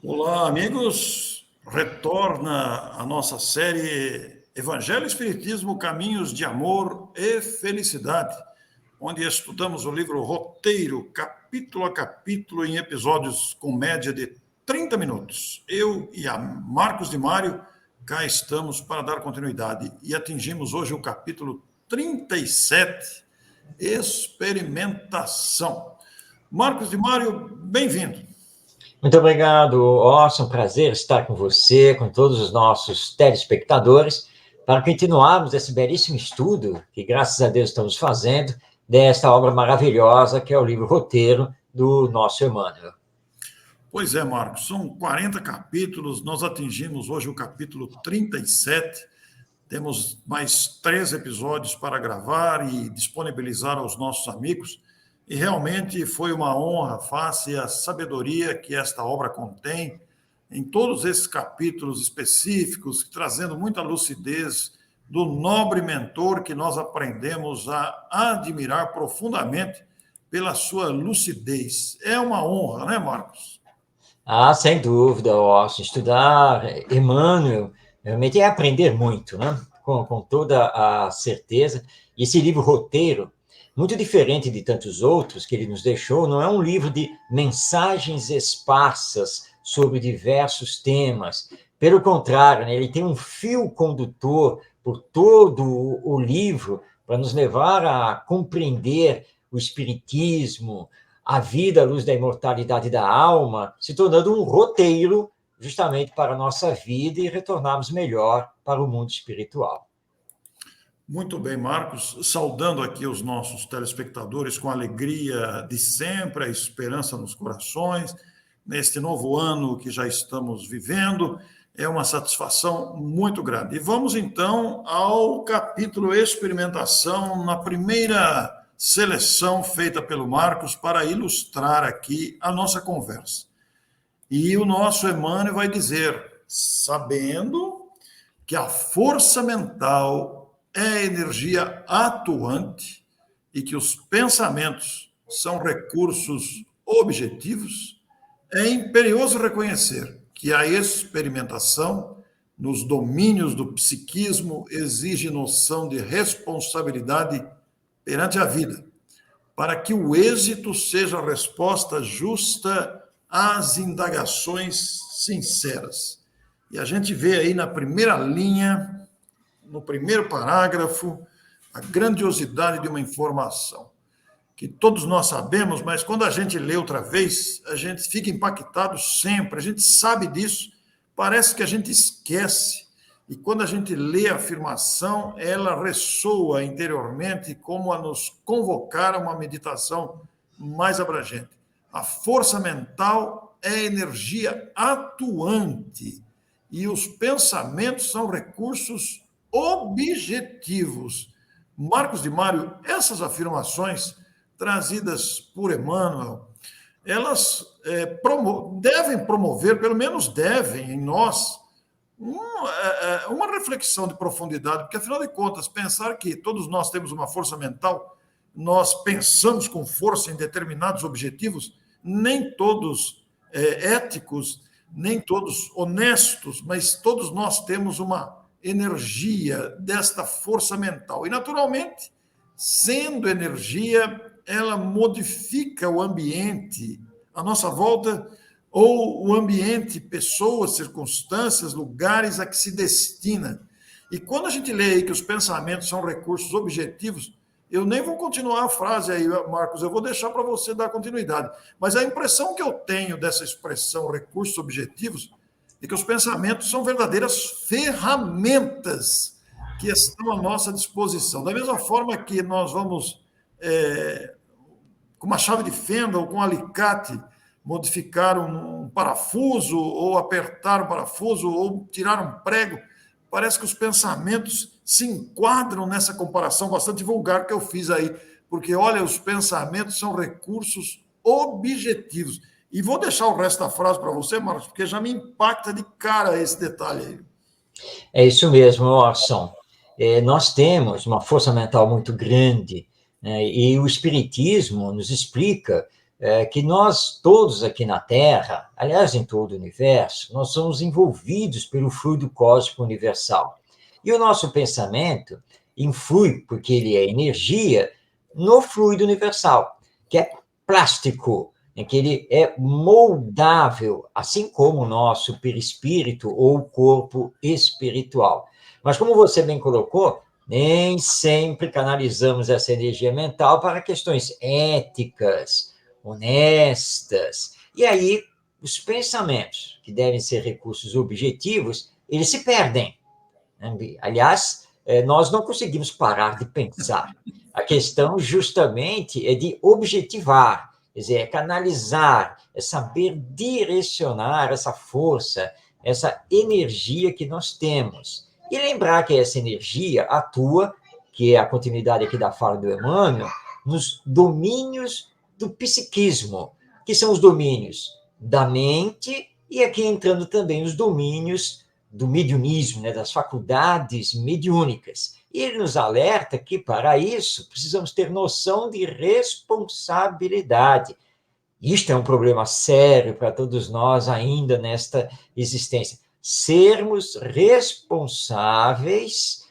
Olá, amigos. Retorna a nossa série Evangelho e Espiritismo, Caminhos de Amor e Felicidade, onde estudamos o livro Roteiro, capítulo a capítulo, em episódios com média de 30 minutos. Eu e a Marcos de Mário cá estamos para dar continuidade e atingimos hoje o capítulo 37, Experimentação. Marcos de Mário, bem-vindo. Muito obrigado, Orson. Prazer estar com você, com todos os nossos telespectadores, para continuarmos esse belíssimo estudo que, graças a Deus, estamos fazendo desta obra maravilhosa que é o livro Roteiro do nosso Emmanuel. Pois é, Marcos, são 40 capítulos, nós atingimos hoje o capítulo 37, temos mais 3 episódios para gravar e disponibilizar aos nossos amigos, e realmente foi uma honra, face à sabedoria que esta obra contém, em todos esses capítulos específicos, trazendo muita lucidez do nobre mentor que nós aprendemos a admirar profundamente pela sua lucidez. É uma honra, né, Marcos? Sem dúvida, Orson. Estudar Emmanuel realmente é aprender muito, né? Com toda a certeza. E esse livro Roteiro, muito diferente de tantos outros que ele nos deixou, não é um livro de mensagens esparsas sobre diversos temas. Pelo contrário, né, ele tem um fio condutor por todo o livro para nos levar a compreender o espiritismo, a vida à luz da imortalidade da alma, se tornando um roteiro justamente para a nossa vida e retornarmos melhor para o mundo espiritual. Muito bem, Marcos. Saudando aqui os nossos telespectadores com a alegria de sempre, a esperança nos corações, neste novo ano que já estamos vivendo, é uma satisfação muito grande. E vamos então ao capítulo Experimentação, na primeira seleção feita pelo Marcos para ilustrar aqui a nossa conversa. E o nosso Emmanuel vai dizer, sabendo que a força mental é energia atuante e que os pensamentos são recursos objetivos, é imperioso reconhecer que a experimentação nos domínios do psiquismo exige noção de responsabilidade perante a vida, para que o êxito seja a resposta justa às indagações sinceras. E a gente vê aí na primeira linha, no primeiro parágrafo, a grandiosidade de uma informação que todos nós sabemos, mas quando a gente lê outra vez, a gente fica impactado sempre, a gente sabe disso, parece que a gente esquece. E quando a gente lê a afirmação, ela ressoa interiormente como a nos convocar a uma meditação mais abrangente. A força mental é energia atuante e os pensamentos são recursos objetivos. Marcos de Mário, essas afirmações trazidas por Emmanuel, elas devem promover, pelo menos devem, em nós, uma reflexão de profundidade, porque, afinal de contas, pensar que todos nós temos uma força mental, nós pensamos com força em determinados objetivos, nem todos éticos, nem todos honestos, mas todos nós temos uma energia desta força mental. E, naturalmente, sendo energia, ela modifica o ambiente à nossa volta, ou o ambiente, pessoas, circunstâncias, lugares a que se destina. E quando a gente lê aí que os pensamentos são recursos objetivos, eu nem vou continuar a frase aí, Marcos, eu vou deixar para você dar continuidade. Mas a impressão que eu tenho dessa expressão recursos objetivos é que os pensamentos são verdadeiras ferramentas que estão à nossa disposição. Da mesma forma que nós vamos, com uma chave de fenda ou com um alicate, modificar um parafuso, ou apertar um parafuso, ou tirar um prego, parece que os pensamentos se enquadram nessa comparação bastante vulgar que eu fiz aí, porque, olha, os pensamentos são recursos objetivos. E vou deixar o resto da frase para você, Marcos, porque já me impacta de cara esse detalhe aí. É isso mesmo, Orson. Nós temos uma força mental muito grande, né, e o Espiritismo nos explica que nós todos aqui na Terra, aliás, em todo o universo, nós somos envolvidos pelo fluido cósmico universal. E o nosso pensamento influi, porque ele é energia, no fluido universal, que é plástico, em que ele é moldável, assim como o nosso perispírito ou corpo espiritual. Mas, como você bem colocou, nem sempre canalizamos essa energia mental para questões éticas, honestas. E aí, os pensamentos, que devem ser recursos objetivos, eles se perdem. Aliás, nós não conseguimos parar de pensar. A questão, justamente, é de objetivar, quer dizer, é canalizar, é saber direcionar essa força, essa energia que nós temos. E lembrar que essa energia atua, que é a continuidade aqui da fala do Emmanuel, nos domínios do psiquismo, que são os domínios da mente, e aqui entrando também os domínios do mediunismo, né, das faculdades mediúnicas. E ele nos alerta que, para isso, precisamos ter noção de responsabilidade. Isto é um problema sério para todos nós ainda nesta existência. Sermos responsáveis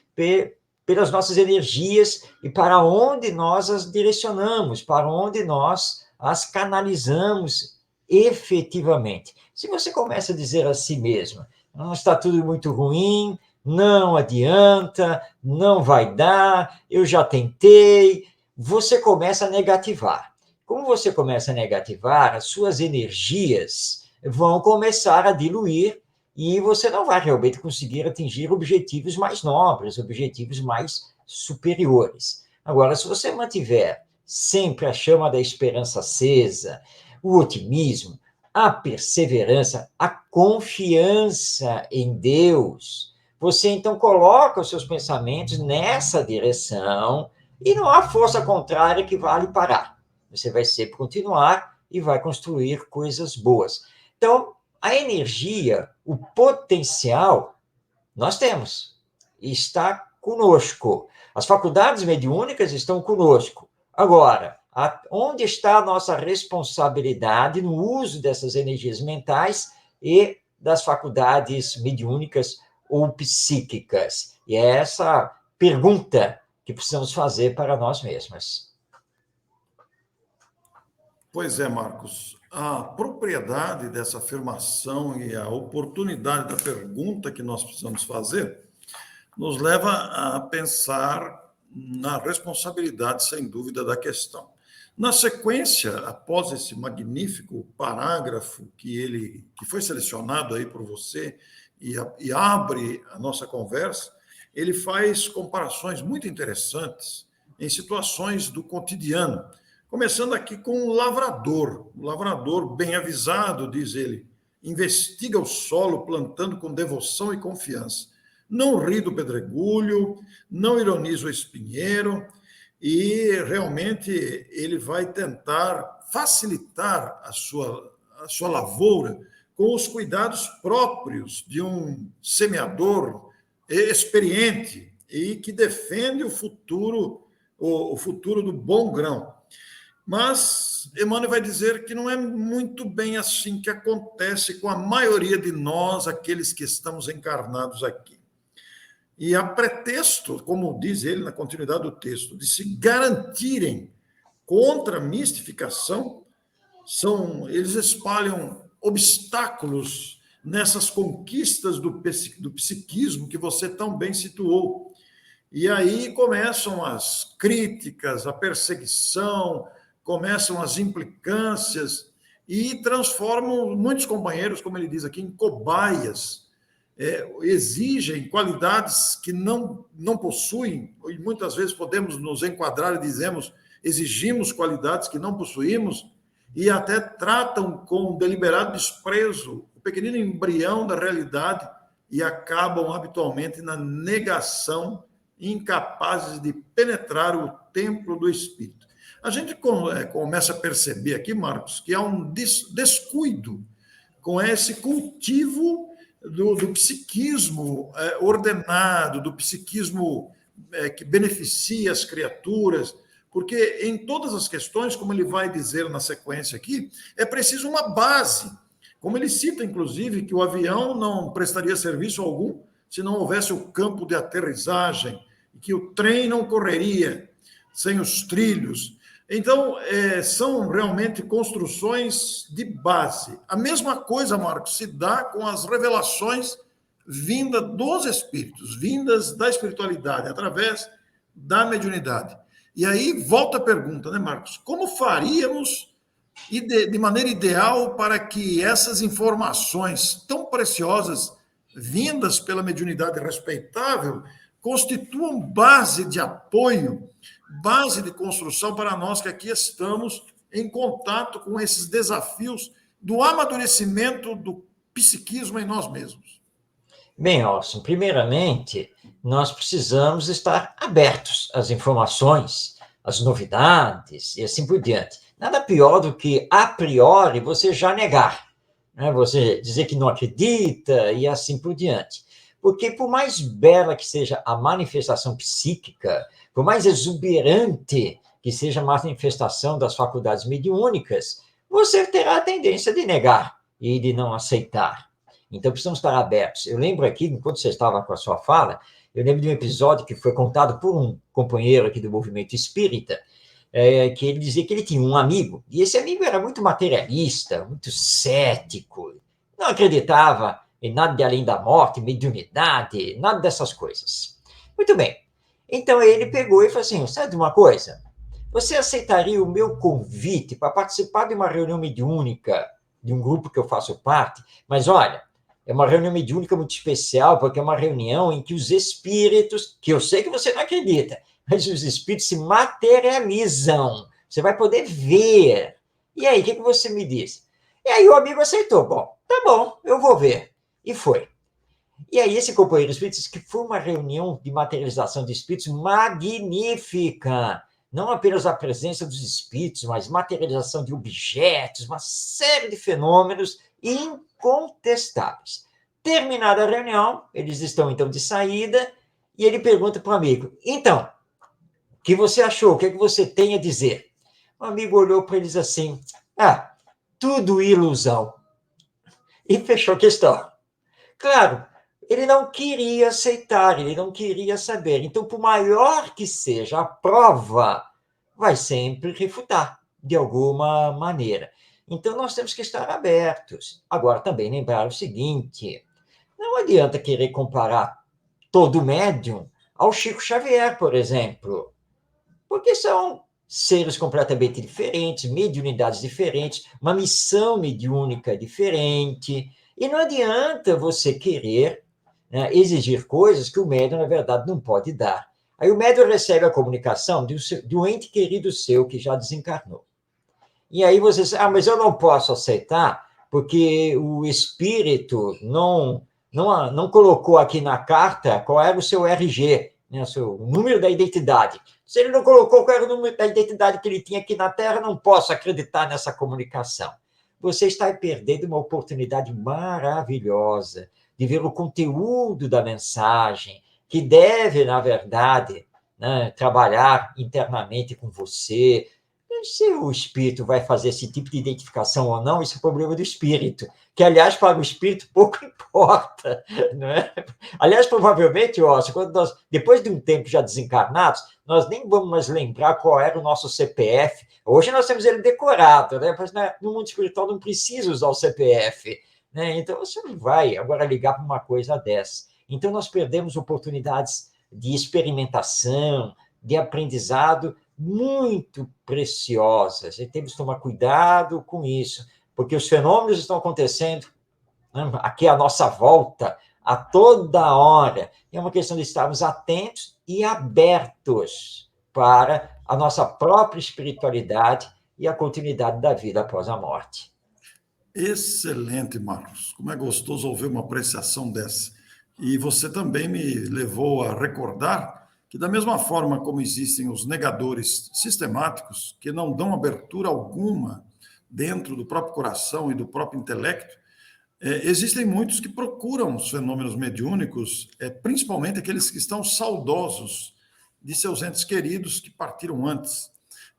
pelas nossas energias e para onde nós as direcionamos, para onde nós as canalizamos efetivamente. Se você começa a dizer a si mesmo, não está tudo muito ruim, não adianta, não vai dar, eu já tentei, você começa a negativar. Como você começa a negativar, as suas energias vão começar a diluir e você não vai realmente conseguir atingir objetivos mais nobres, objetivos mais superiores. Agora, se você mantiver sempre a chama da esperança acesa, o otimismo, a perseverança, a confiança em Deus, você então coloca os seus pensamentos nessa direção e não há força contrária que vá lhe parar. Você vai sempre continuar e vai construir coisas boas. Então, a energia, o potencial, nós temos. Está conosco. As faculdades mediúnicas estão conosco. Agora, onde está a nossa responsabilidade no uso dessas energias mentais e das faculdades mediúnicas ou psíquicas? E é essa pergunta que precisamos fazer para nós mesmos. Pois é, Marcos. A propriedade dessa afirmação e a oportunidade da pergunta que nós precisamos fazer nos leva a pensar na responsabilidade, sem dúvida, da questão. Na sequência, após esse magnífico parágrafo que foi selecionado aí por você e abre a nossa conversa, ele faz comparações muito interessantes em situações do cotidiano. Começando aqui com o lavrador bem avisado, diz ele, investiga o solo plantando com devoção e confiança. Não ri do pedregulho, não ironiza o espinheiro, e realmente ele vai tentar facilitar a sua lavoura com os cuidados próprios de um semeador experiente e que defende o futuro do bom grão. Mas Emmanuel vai dizer que não é muito bem assim que acontece com a maioria de nós, aqueles que estamos encarnados aqui. E a pretexto, como diz ele na continuidade do texto, de se garantirem contra a mistificação, eles espalham obstáculos nessas conquistas do psiquismo que você tão bem situou. E aí começam as críticas, a perseguição, começam as implicâncias e transformam muitos companheiros, como ele diz aqui, em cobaias. Exigem qualidades que não possuem, e muitas vezes podemos nos enquadrar e exigimos qualidades que não possuímos, e até tratam com deliberado desprezo o pequenino embrião da realidade e acabam habitualmente na negação, incapazes de penetrar o templo do espírito. A gente começa a perceber aqui, Marcos, que há um descuido com esse cultivo do psiquismo ordenado, do psiquismo que beneficia as criaturas, porque em todas as questões, como ele vai dizer na sequência aqui, é preciso uma base. Como ele cita, inclusive, que o avião não prestaria serviço algum se não houvesse o campo de aterrissagem, que o trem não correria sem os trilhos. Então, são realmente construções de base. A mesma coisa, Marcos, se dá com as revelações vindas dos espíritos, vindas da espiritualidade, através da mediunidade. E aí volta a pergunta, né, Marcos? Como faríamos de maneira ideal para que essas informações tão preciosas, vindas pela mediunidade respeitável, constituam base de apoio, base de construção para nós que aqui estamos em contato com esses desafios do amadurecimento do psiquismo em nós mesmos? Bem, Orson, primeiramente, nós precisamos estar abertos às informações, às novidades e assim por diante. Nada pior do que, a priori, você já negar, né? Você dizer que não acredita e assim por diante. Porque, por mais bela que seja a manifestação psíquica, por mais exuberante que seja a manifestação das faculdades mediúnicas, você terá a tendência de negar e de não aceitar. Então, precisamos estar abertos. Eu lembro aqui, enquanto você estava com a sua fala, eu lembro de um episódio que foi contado por um companheiro aqui do movimento espírita, que ele dizia que ele tinha um amigo, e esse amigo era muito materialista, muito cético, não acreditava em nada de além da morte, mediunidade, nada dessas coisas. Muito bem. Então, ele pegou e falou assim, sabe de uma coisa? Você aceitaria o meu convite para participar de uma reunião mediúnica de um grupo que eu faço parte? Mas, olha, é uma reunião mediúnica muito especial, porque é uma reunião em que os espíritos, que eu sei que você não acredita, mas os espíritos se materializam. Você vai poder ver. E aí, o que você me diz? E aí o amigo aceitou. Bom, tá bom, eu vou ver. E foi. E aí esse companheiro espírita disse que foi uma reunião de materialização de espíritos magnífica. Não apenas a presença dos espíritos, mas materialização de objetos, uma série de fenômenos incontestáveis. Terminada a reunião, eles estão então de saída, e ele pergunta para o amigo, então, o que você achou? O que é que você tem a dizer? O amigo olhou para eles assim, tudo ilusão. E fechou a questão. Claro, ele não queria aceitar, ele não queria saber. Então, por maior que seja a prova, vai sempre refutar, de alguma maneira. Então, nós temos que estar abertos. Agora, também lembrar o seguinte, não adianta querer comparar todo médium ao Chico Xavier, por exemplo, porque são seres completamente diferentes, mediunidades diferentes, uma missão mediúnica diferente, e não adianta você querer, né, exigir coisas que o médium, na verdade, não pode dar. Aí o médium recebe a comunicação de um ente querido seu que já desencarnou. E aí você diz, mas eu não posso aceitar porque o espírito não colocou aqui na carta qual era o seu RG, né, o seu número da identidade. Se ele não colocou qual era o número da identidade que ele tinha aqui na Terra, não posso acreditar nessa comunicação. Você está perdendo uma oportunidade maravilhosa de ver o conteúdo da mensagem, que deve, na verdade, né, trabalhar internamente com você. Se o espírito vai fazer esse tipo de identificação ou não, isso é problema do espírito, que, aliás, para o espírito pouco importa, não é? Aliás, provavelmente, quando nós, depois de um tempo já desencarnados, nós nem vamos mais lembrar qual era o nosso CPF. Hoje nós temos ele decorado, né? Mas no mundo espiritual não precisa usar o CPF, né? Então você não vai agora ligar para uma coisa dessa. Então nós perdemos oportunidades de experimentação, de aprendizado muito preciosas. E temos que tomar cuidado com isso, porque os fenômenos estão acontecendo, né, aqui à nossa volta, a toda hora. É uma questão de estarmos atentos e abertos para a nossa própria espiritualidade e a continuidade da vida após a morte. Excelente, Marcos. Como é gostoso ouvir uma apreciação dessa. E você também me levou a recordar que, da mesma forma como existem os negadores sistemáticos, que não dão abertura alguma dentro do próprio coração e do próprio intelecto, existem muitos que procuram os fenômenos mediúnicos, principalmente aqueles que estão saudosos de seus entes queridos que partiram antes.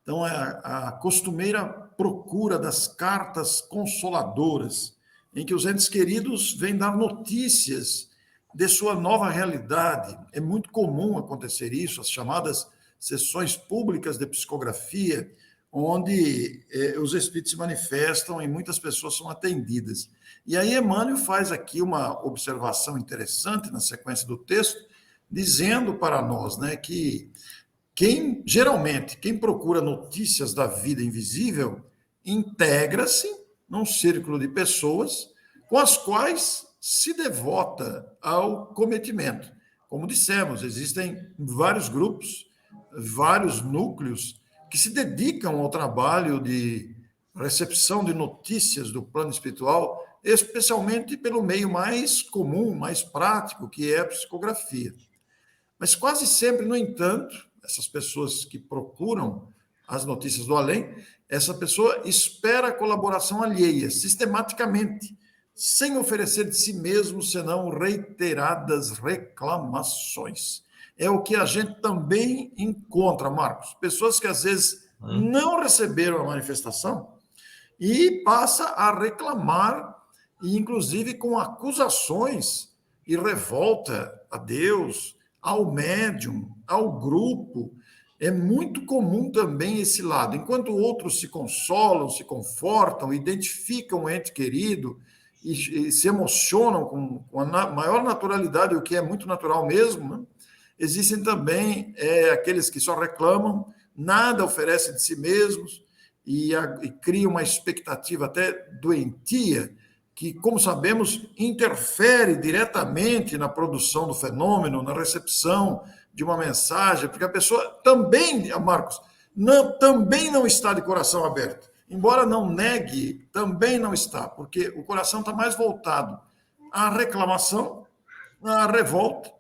Então, é a costumeira procura das cartas consoladoras, em que os entes queridos vêm dar notícias de sua nova realidade. É muito comum acontecer isso, as chamadas sessões públicas de psicografia, onde os espíritos se manifestam e muitas pessoas são atendidas. E aí Emmanuel faz aqui uma observação interessante na sequência do texto, dizendo para nós, né, que geralmente, quem procura notícias da vida invisível, integra-se num círculo de pessoas com as quais se devota ao cometimento. Como dissemos, existem vários grupos, vários núcleos que se dedicam ao trabalho de recepção de notícias do plano espiritual, especialmente pelo meio mais comum, mais prático, que é a psicografia. Mas quase sempre, no entanto, essas pessoas que procuram as notícias do além, essa pessoa espera a colaboração alheia, sistematicamente, sem oferecer de si mesmo, senão reiteradas reclamações. É o que a gente também encontra, Marcos. Pessoas que às vezes não receberam a manifestação e passa a reclamar, e inclusive com acusações e revolta a Deus, ao médium, ao grupo. É muito comum também esse lado. Enquanto outros se consolam, se confortam, identificam o ente querido e se emocionam com a maior naturalidade, o que é muito natural mesmo, né? Existem também aqueles que só reclamam, nada oferecem de si mesmos e criam uma expectativa até doentia, que, como sabemos, interfere diretamente na produção do fenômeno, na recepção de uma mensagem, porque a pessoa também, Marcos, também não está de coração aberto. Embora não negue, também não está, porque o coração está mais voltado à reclamação, à revolta,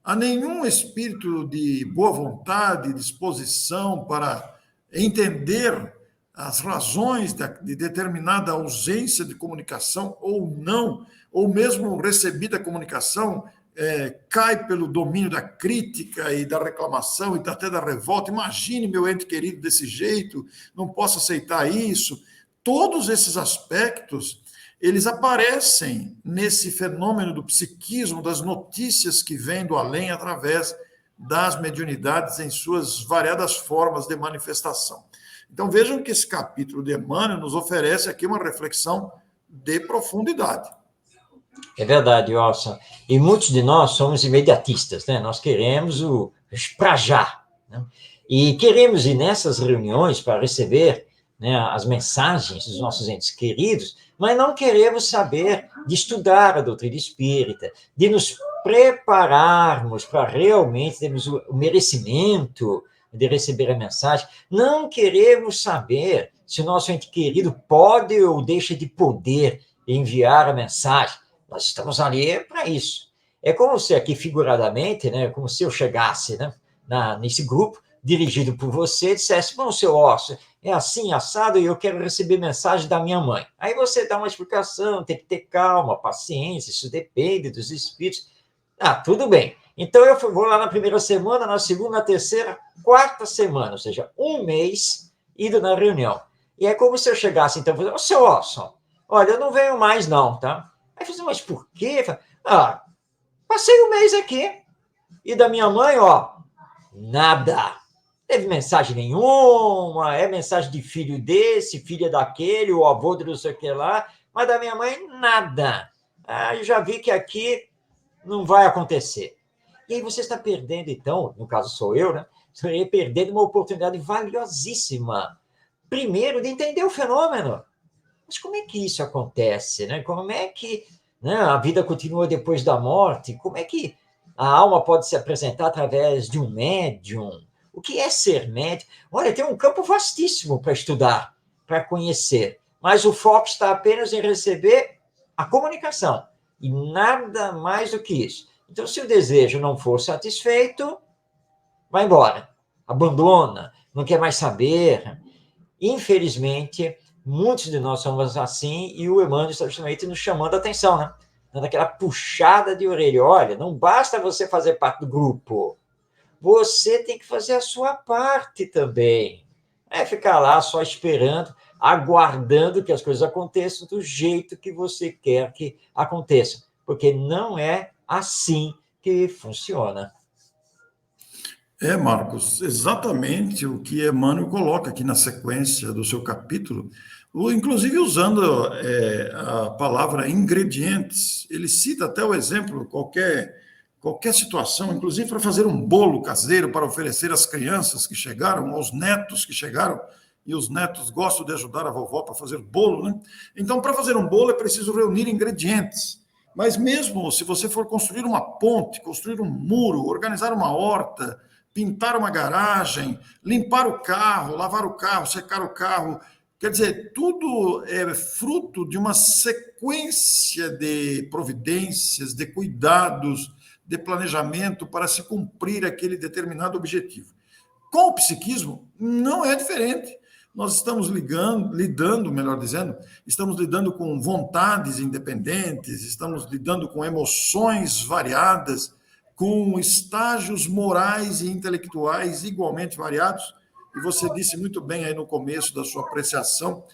a nenhum espírito de boa vontade, disposição para entender as razões de determinada ausência de comunicação ou não, ou mesmo recebida comunicação, cai pelo domínio da crítica e da reclamação e até da revolta. Imagine meu ente querido desse jeito, não posso aceitar isso. Todos esses aspectos, eles aparecem nesse fenômeno do psiquismo, das notícias que vêm do além através das mediunidades em suas variadas formas de manifestação. Então, vejam que esse capítulo de Emmanuel nos oferece aqui uma reflexão de profundidade. É verdade, Orson. E muitos de nós somos imediatistas, né? Nós queremos o para já, né? E queremos ir nessas reuniões para receber, né, as mensagens dos nossos entes queridos, mas não queremos saber de estudar a doutrina espírita, de nos prepararmos para realmente termos o merecimento de receber a mensagem. Não queremos saber se o nosso ente querido pode ou deixa de poder enviar a mensagem. Nós estamos ali para isso. É como se aqui, figuradamente, né, como se eu chegasse, né, nesse grupo, dirigido por você, dissesse, bom, seu Orson, é assim, assado, e eu quero receber mensagem da minha mãe. Aí você dá uma explicação, tem que ter calma, paciência, isso depende dos espíritos. Tudo bem. Então, eu vou lá na primeira semana, na segunda, na terceira, quarta semana, ou seja, um mês indo na reunião. E é como se eu chegasse, então, ô, seu Orson, olha, eu não venho mais, não, tá? Aí eu falei, mas por quê? Passei um mês aqui, e da minha mãe, ó, nada. Teve mensagem nenhuma, é mensagem de filho desse, filha daquele, o avô de não sei o que lá, mas da minha mãe, nada. Eu já vi que aqui não vai acontecer. E aí você está perdendo, então, no caso sou eu, né? Você está perdendo uma oportunidade valiosíssima. Primeiro, de entender o fenômeno. Mas como é que isso acontece, né? Como é que, né, a vida continua depois da morte? Como é que a alma pode se apresentar através de um médium? O que é ser médium? Olha, tem um campo vastíssimo para estudar, para conhecer, mas o foco está apenas em receber a comunicação e nada mais do que isso. Então, se o desejo não for satisfeito, vai embora, abandona, não quer mais saber. Infelizmente, muitos de nós somos assim, e o Emmanuel está justamente nos chamando a atenção, né? Dando aquela puxada de orelha. Olha, não basta você fazer parte do grupo, você tem que fazer a sua parte também. é ficar lá só esperando, aguardando que as coisas aconteçam do jeito que você quer que aconteça, porque não é assim que funciona. Marcos, exatamente o que Emmanuel coloca aqui na sequência do seu capítulo, inclusive usando a palavra ingredientes. Ele cita até o exemplo, qualquer situação, inclusive para fazer um bolo caseiro para oferecer às crianças que chegaram, aos netos que chegaram, e os netos gostam de ajudar a vovó para fazer bolo, né? Então, para fazer um bolo é preciso reunir ingredientes. Mas mesmo se você for construir uma ponte, construir um muro, organizar uma horta, pintar uma garagem, limpar o carro, lavar o carro, secar o carro. Quer dizer, tudo é fruto de uma sequência de providências, de cuidados, de planejamento para se cumprir aquele determinado objetivo. Com o psiquismo, não é diferente. Nós estamos lidando, melhor dizendo, estamos lidando com vontades independentes, estamos lidando com emoções variadas, com estágios morais e intelectuais igualmente variados, e você disse muito bem aí no começo da sua apreciação,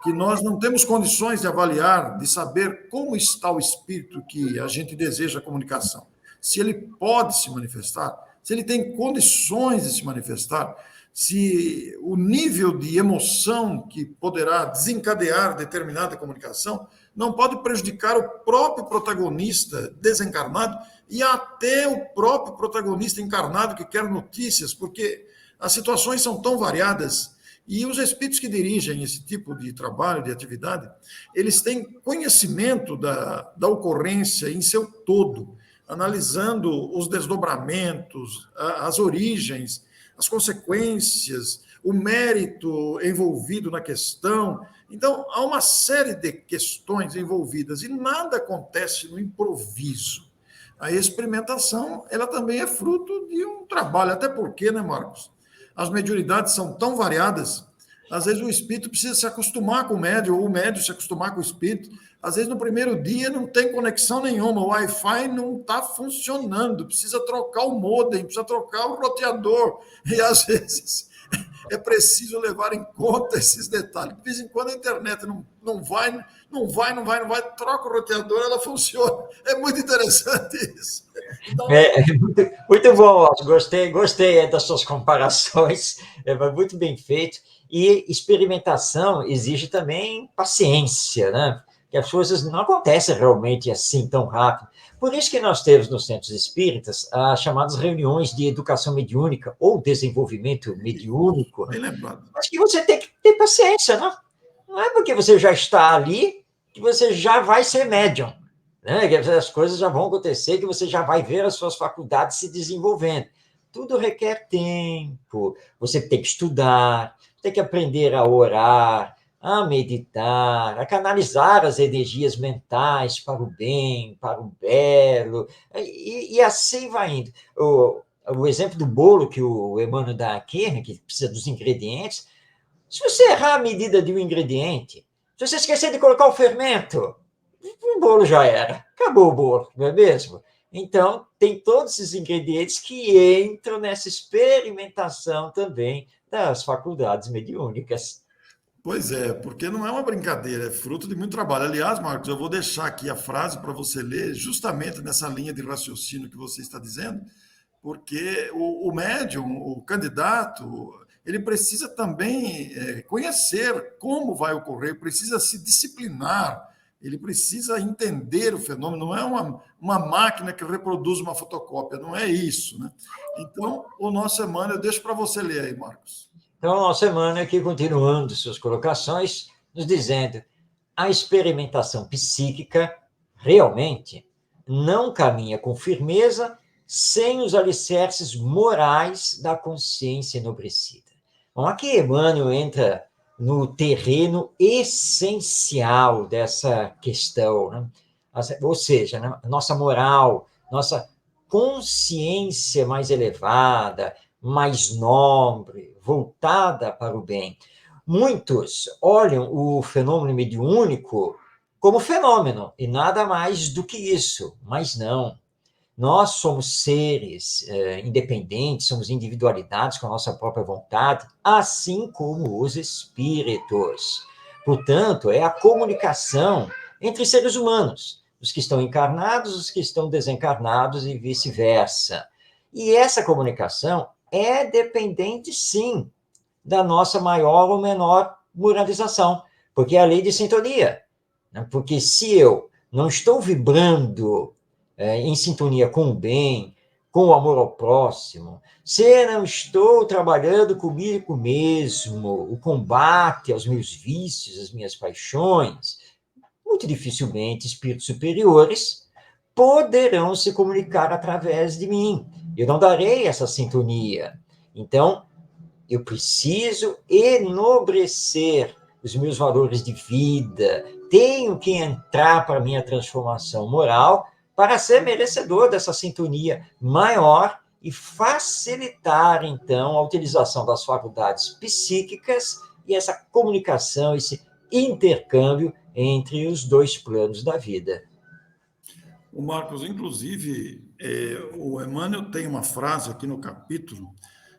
que nós não temos condições de avaliar, de saber como está o espírito que a gente deseja a comunicação. Se ele pode se manifestar, se ele tem condições de se manifestar, se o nível de emoção que poderá desencadear determinada comunicação não pode prejudicar o próprio protagonista desencarnado e até o próprio protagonista encarnado que quer notícias, porque as situações são tão variadas e os espíritos que dirigem esse tipo de trabalho, de atividade, eles têm conhecimento da ocorrência em seu todo, analisando os desdobramentos, as origens, as consequências, o mérito envolvido na questão. Então, há uma série de questões envolvidas e nada acontece no improviso. A experimentação, ela também é fruto de um trabalho, até porque, né, Marcos? As mediunidades são tão variadas, às vezes o espírito precisa se acostumar com o médium, ou o médium se acostumar com o espírito. Às vezes no primeiro dia não tem conexão nenhuma, o Wi-Fi não está funcionando, precisa trocar o modem, precisa trocar o roteador, e às vezes é preciso levar em conta esses detalhes. De vez em quando a internet não vai, troca o roteador, ela funciona. É muito interessante isso. Então, muito bom, gostei das suas comparações, muito bem feito. E experimentação exige também paciência, né? Que as coisas não acontecem realmente assim tão rápido. Por isso que nós temos nos centros espíritas as chamadas reuniões de educação mediúnica ou desenvolvimento mediúnico. Bem lembrado. Mas que você tem que ter paciência, né? Não é porque você já está ali que você já vai ser médium, né? Que as coisas já vão acontecer, que você já vai ver as suas faculdades se desenvolvendo. Tudo requer tempo. Você tem que estudar, tem que aprender a orar, a meditar, a canalizar as energias mentais para o bem, para o belo, e assim vai indo. O exemplo do bolo que o Emmanuel dá aqui, né, que precisa dos ingredientes, se você errar a medida de um ingrediente, se você esquecer de colocar o fermento, o bolo já era, acabou o bolo, não é mesmo? Então, tem todos esses ingredientes que entram nessa experimentação também das faculdades mediúnicas. Pois é, porque não é uma brincadeira, é fruto de muito trabalho. Aliás, Marcos, eu vou deixar aqui a frase para você ler, justamente nessa linha de raciocínio que você está dizendo, porque o médium, o candidato, ele precisa também conhecer como vai ocorrer, precisa se disciplinar, ele precisa entender o fenômeno, não é uma máquina que reproduz uma fotocópia, não é isso, né? Então, o nosso Emmanuel, eu deixo para você ler aí, Marcos. Então, a nossa Emmanuel aqui, continuando suas colocações, nos dizendo: a experimentação psíquica realmente não caminha com firmeza sem os alicerces morais da consciência enobrecida. Bom, aqui Emmanuel entra no terreno essencial dessa questão, né? Ou seja, né? Nossa moral, nossa consciência mais elevada, mais nobre, voltada para o bem. Muitos olham o fenômeno mediúnico como fenômeno, e nada mais do que isso, mas não. Nós somos seres independentes, somos individualidades com a nossa própria vontade, assim como os espíritos. Portanto, é a comunicação entre seres humanos, os que estão encarnados, os que estão desencarnados e vice-versa. E essa comunicação é dependente, sim, da nossa maior ou menor moralização, porque é a lei de sintonia. Né? Porque se eu não estou vibrando em sintonia com o bem, com o amor ao próximo, se eu não estou trabalhando comigo mesmo, o combate aos meus vícios, às minhas paixões, muito dificilmente espíritos superiores poderão se comunicar através de mim. Eu não darei essa sintonia. Então, eu preciso enobrecer os meus valores de vida, tenho que entrar para a minha transformação moral para ser merecedor dessa sintonia maior e facilitar, então, a utilização das faculdades psíquicas e essa comunicação, esse intercâmbio entre os dois planos da vida. O Marcos, inclusive, o Emmanuel tem uma frase aqui no capítulo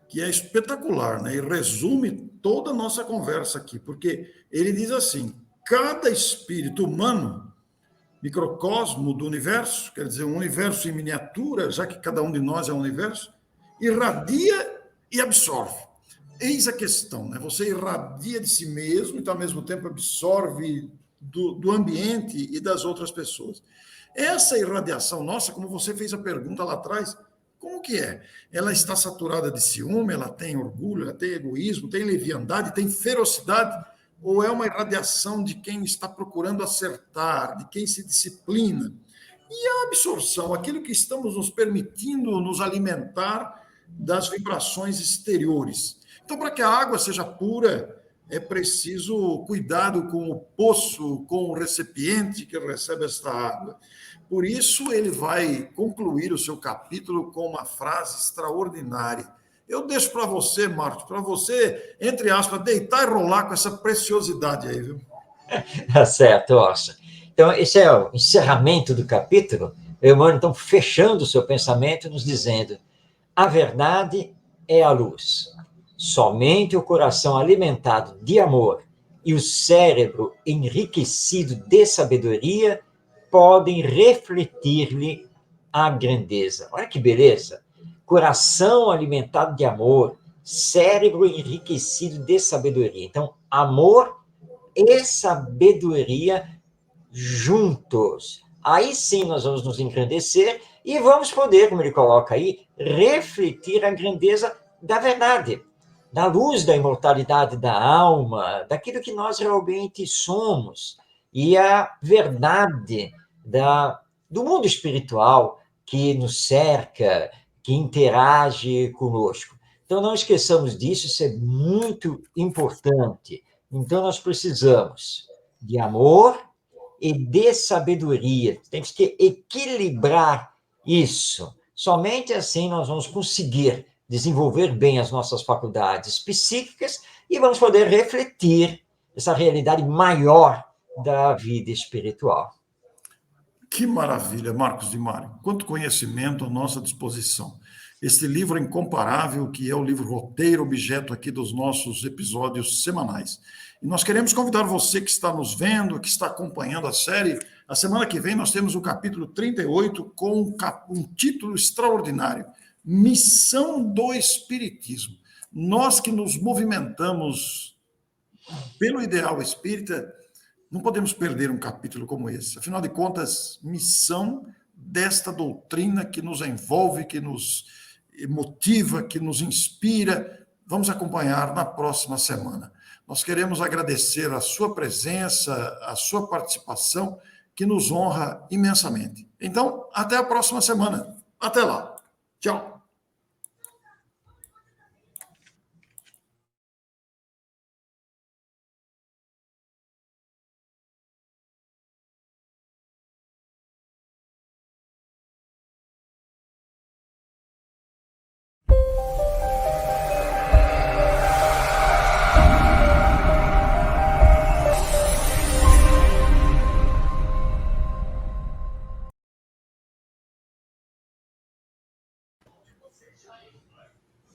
que é espetacular, né? E resume toda a nossa conversa aqui, porque ele diz assim: cada espírito humano, microcosmo do universo, quer dizer, um universo em miniatura, já que cada um de nós é um universo, irradia e absorve. Eis a questão, né? Você irradia de si mesmo e, ao mesmo tempo, absorve do ambiente e das outras pessoas. Essa irradiação nossa, como você fez a pergunta lá atrás, como que é? Ela está saturada de ciúme, ela tem orgulho, ela tem egoísmo, tem leviandade, tem ferocidade, ou é uma irradiação de quem está procurando acertar, de quem se disciplina? E a absorção, aquilo que estamos nos permitindo nos alimentar das vibrações exteriores. Então, para que a água seja pura, é preciso cuidado com o poço, com o recipiente que recebe esta água. Por isso, ele vai concluir o seu capítulo com uma frase extraordinária. Eu deixo para você, Marcos, para você, entre aspas, deitar e rolar com essa preciosidade aí, viu? Tá certo, Orson. Então, esse é o encerramento do capítulo. Emmanuel, então, fechando o seu pensamento, nos dizendo: a verdade é a luz. Somente o coração alimentado de amor e o cérebro enriquecido de sabedoria podem refletir-lhe a grandeza. Olha que beleza! Coração alimentado de amor, cérebro enriquecido de sabedoria. Então, amor e sabedoria juntos. Aí sim nós vamos nos engrandecer e vamos poder, como ele coloca aí, refletir a grandeza da verdade, da luz da imortalidade da alma, daquilo que nós realmente somos, e a verdade do mundo espiritual que nos cerca, que interage conosco. Então, não esqueçamos disso, isso é muito importante. Então, nós precisamos de amor e de sabedoria. Temos que equilibrar isso. Somente assim nós vamos conseguir desenvolver bem as nossas faculdades psíquicas e vamos poder refletir essa realidade maior da vida espiritual. Que maravilha, Marcos de Mário. Quanto conhecimento à nossa disposição. Este livro é incomparável, que é o livro roteiro, objeto aqui dos nossos episódios semanais. E nós queremos convidar você que está nos vendo, que está acompanhando a série. A semana que vem nós temos o capítulo 38 com um título extraordinário: Missão do Espiritismo. Nós que nos movimentamos pelo ideal espírita, não podemos perder um capítulo como esse. Afinal de contas, missão desta doutrina que nos envolve, que nos motiva, que nos inspira. Vamos acompanhar na próxima semana. Nós queremos agradecer a sua presença, a sua participação, que nos honra imensamente. Então, até a próxima semana. Até lá. Tchau.